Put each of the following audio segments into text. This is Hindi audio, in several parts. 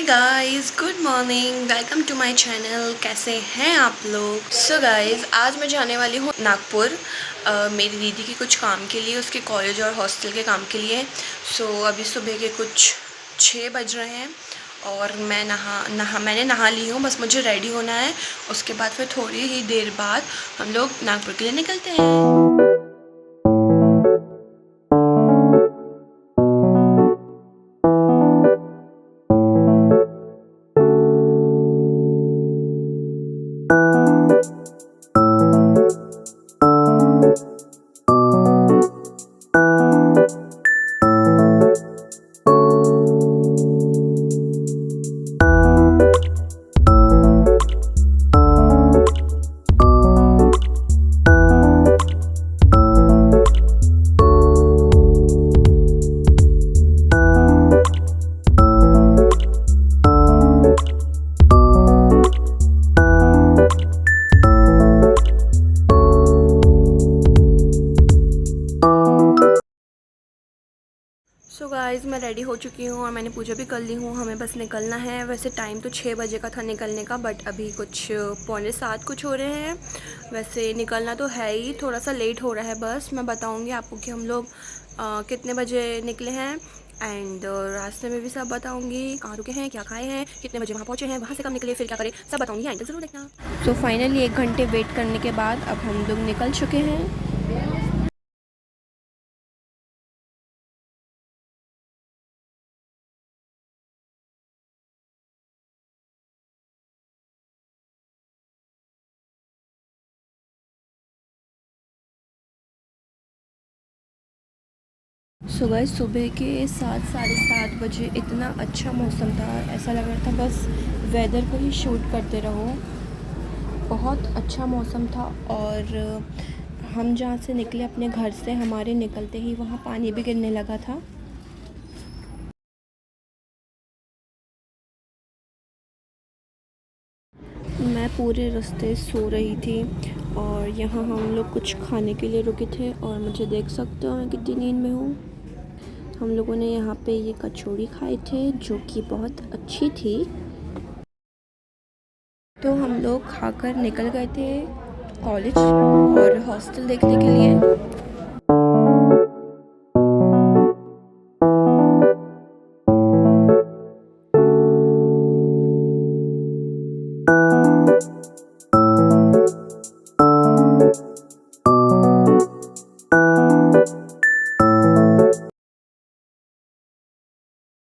Guys, good morning. Welcome to my channel. कैसे हैं आप लोग? सो गाइस, आज मैं जाने वाली हूँ नागपुर मेरी दीदी की कुछ काम के लिए, उसके कॉलेज और हॉस्टल के काम के लिए। अभी सुबह के कुछ 6 बज रहे हैं और मैंने नहा ली हूँ। बस मुझे रेडी होना है। उसके बाद फिर थोड़ी ही देर बाद हम लोग नागपुर के लिए निकलते हैं। सो गाइज़, मैं रेडी हो चुकी हूँ और मैंने पूजा भी कर ली हूँ। हमें बस निकलना है। वैसे टाइम तो 6 बजे का था निकलने का, बट अभी कुछ 6:45 कुछ हो रहे हैं। वैसे निकलना तो है ही, थोड़ा सा लेट हो रहा है। बस मैं बताऊँगी आपको कि हम लोग कितने बजे निकले हैं एंड रास्ते में भी सब बताऊँगी, कहाँ रुके हैं, क्या खाए हैं, कितने बजे वहाँ पहुँचे हैं, वहाँ से कब निकले, फिर क्या करें, सब बताऊँगी। एंड ज़रूर देखना। सो फाइनली 1 घंटे वेट करने के बाद अब हम लोग निकल चुके हैं। सुबह के 7 साढ़े 7 बजे इतना अच्छा मौसम था, ऐसा लग रहा था बस वेदर को ही शूट करते रहो। बहुत अच्छा मौसम था और हम जहाँ से निकले अपने घर से, हमारे निकलते ही वहाँ पानी भी गिरने लगा था। मैं पूरे रास्ते सो रही थी और यहाँ हम लोग कुछ खाने के लिए रुके थे और मुझे देख सकते हो मैं कितनी नींद में हूँ। हम लोगों ने यहाँ पे ये कचौड़ी खाए थे जो कि बहुत अच्छी थी। तो हम लोग खाकर निकल गए थे कॉलेज और हॉस्टल देखने के लिए।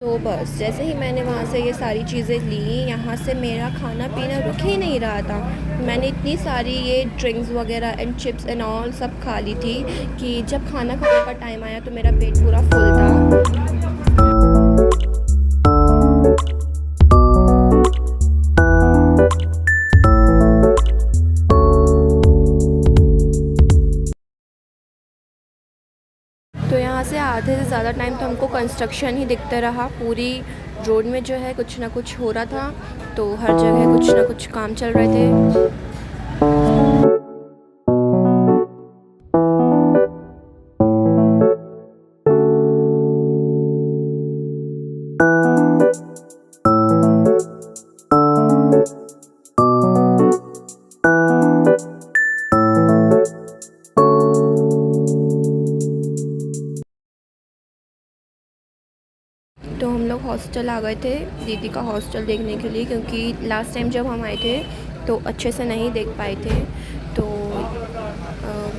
तो बस जैसे ही मैंने वहाँ से ये सारी चीज़ें ली, यहाँ से मेरा खाना पीना रुक ही नहीं रहा था। मैंने इतनी सारी ये ड्रिंक्स वगैरह एंड चिप्स एंड ऑल सब खा ली थी कि जब खाना खाने का टाइम आया तो मेरा पेट पूरा फुल था। तो यहाँ से आधे से ज़्यादा टाइम तो हमको कंस्ट्रक्शन ही दिखता रहा। पूरी रोड में जो है कुछ ना कुछ हो रहा था, तो हर जगह कुछ ना कुछ काम चल रहे थे। तो हम लोग हॉस्टल आ गए थे दीदी का हॉस्टल देखने के लिए, क्योंकि लास्ट टाइम जब हम आए थे तो अच्छे से नहीं देख पाए थे। तो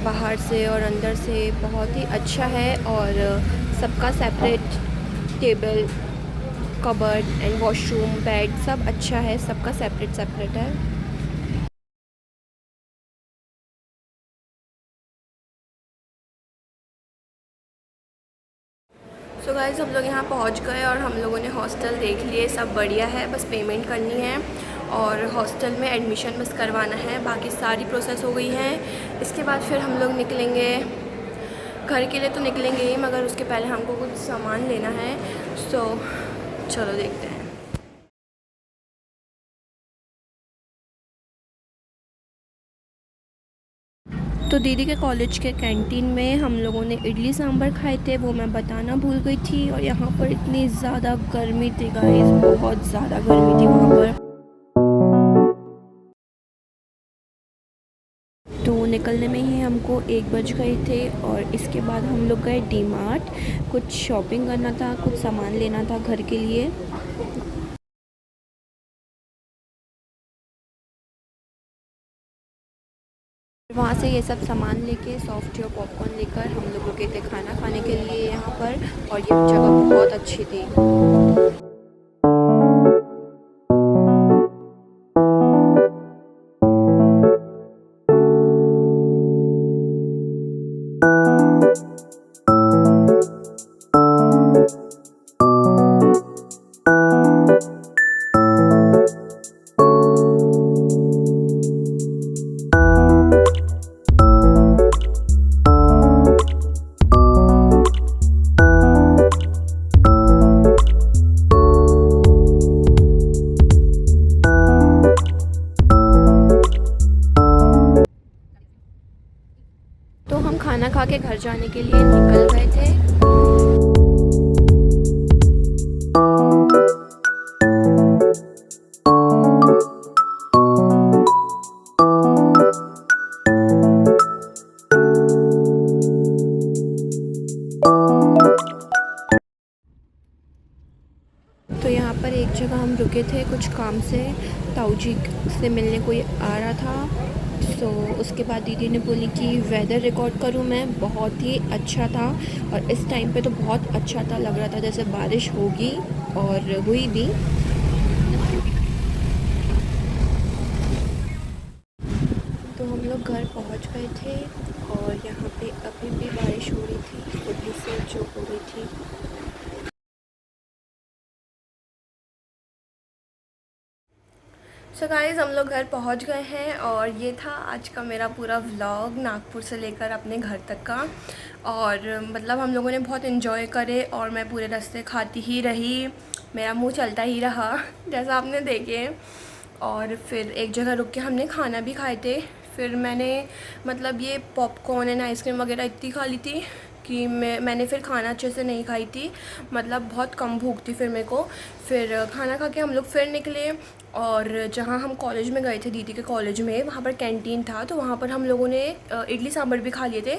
बाहर से और अंदर से बहुत ही अच्छा है और सबका separate table, cupboard and washroom, bed सब अच्छा है, सबका सेपरेट सेपरेट है। सो गाइज़, हम लोग यहाँ पहुँच गए और हम लोगों ने हॉस्टल देख लिए। सब बढ़िया है, बस पेमेंट करनी है और हॉस्टल में एडमिशन बस करवाना है। बाकी सारी प्रोसेस हो गई है। इसके बाद फिर हम लोग निकलेंगे घर के लिए। तो निकलेंगे ही, मगर उसके पहले हमको कुछ सामान लेना है। चलो देखते हैं। तो दीदी के कॉलेज के कैंटीन में हम लोगों ने इडली सांभर खाए थे, वो मैं बताना भूल गई थी। और यहाँ पर इतनी ज़्यादा गर्मी थी गाइस, बहुत ज़्यादा गर्मी थी वहाँ पर। तो निकलने में ही हमको 1 बज गए थे और इसके बाद हम लोग गए डी मार्ट। कुछ शॉपिंग करना था, कुछ सामान लेना था घर के लिए। वहाँ से ये सब सामान लेके सॉफ्ट और पॉपकॉर्न लेकर हम लोग रुके थे खाना खाने के लिए यहाँ पर। और ये जगह बहुत अच्छी थी। तो हम खाना खा के घर जाने के लिए निकल गए थे। तो यहाँ पर एक जगह हम रुके थे कुछ काम से, ताऊजी से मिलने कोई आ रहा था। तो उसके बाद दीदी ने बोली कि वेदर रिकॉर्ड करूँ मैं। बहुत ही अच्छा था और इस टाइम पे तो बहुत अच्छा था, लग रहा था जैसे बारिश होगी और हुई भी। तो हम लोग घर पहुँच गए थे और यहाँ पे अभी भी बारिश हो रही थी, अभी से जो हो रही थी। सो गाइज़ हम लोग घर पहुंच गए हैं और ये था आज का मेरा पूरा व्लॉग नागपुर से लेकर अपने घर तक का। और मतलब हम लोगों ने बहुत इन्जॉय करे और मैं पूरे रास्ते खाती ही रही, मेरा मुंह चलता ही रहा जैसा आपने देखे। और फिर एक जगह रुक के हमने खाना भी खाए थे। फिर मैंने मतलब ये पॉपकॉर्न एंड आइसक्रीम वगैरह इतनी खा ली थी कि मैंने फिर खाना अच्छे से नहीं खाई थी, मतलब बहुत कम भूख थी फिर मेरे को। फिर खाना खा के हम लोग फिर निकले और जहाँ हम कॉलेज में गए थे दीदी के कॉलेज में, वहाँ पर कैंटीन था। तो वहाँ पर हम लोगों ने इडली सांभर भी खा लिए थे,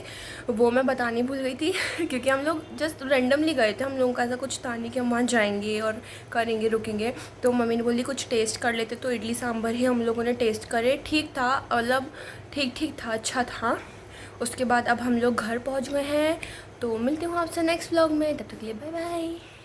वो मैं बतानी भूल गई थी क्योंकि हम लोग जस्ट रैंडमली गए थे, हम लोगों का ऐसा कुछ था नहीं कि हम वहाँ जाएंगे और करेंगे रुकेंगे। तो मम्मी ने बोली कुछ टेस्ट कर लेते, तो इडली सांभर ही हम लोगों ने टेस्ट करे। ठीक था, मतलब ठीक ठीक था, अच्छा था। उसके बाद अब हम लोग घर पहुंच गए हैं। तो मिलती हूँ आपसे नेक्स्ट व्लॉग में, तब तक के लिए बाय बाय।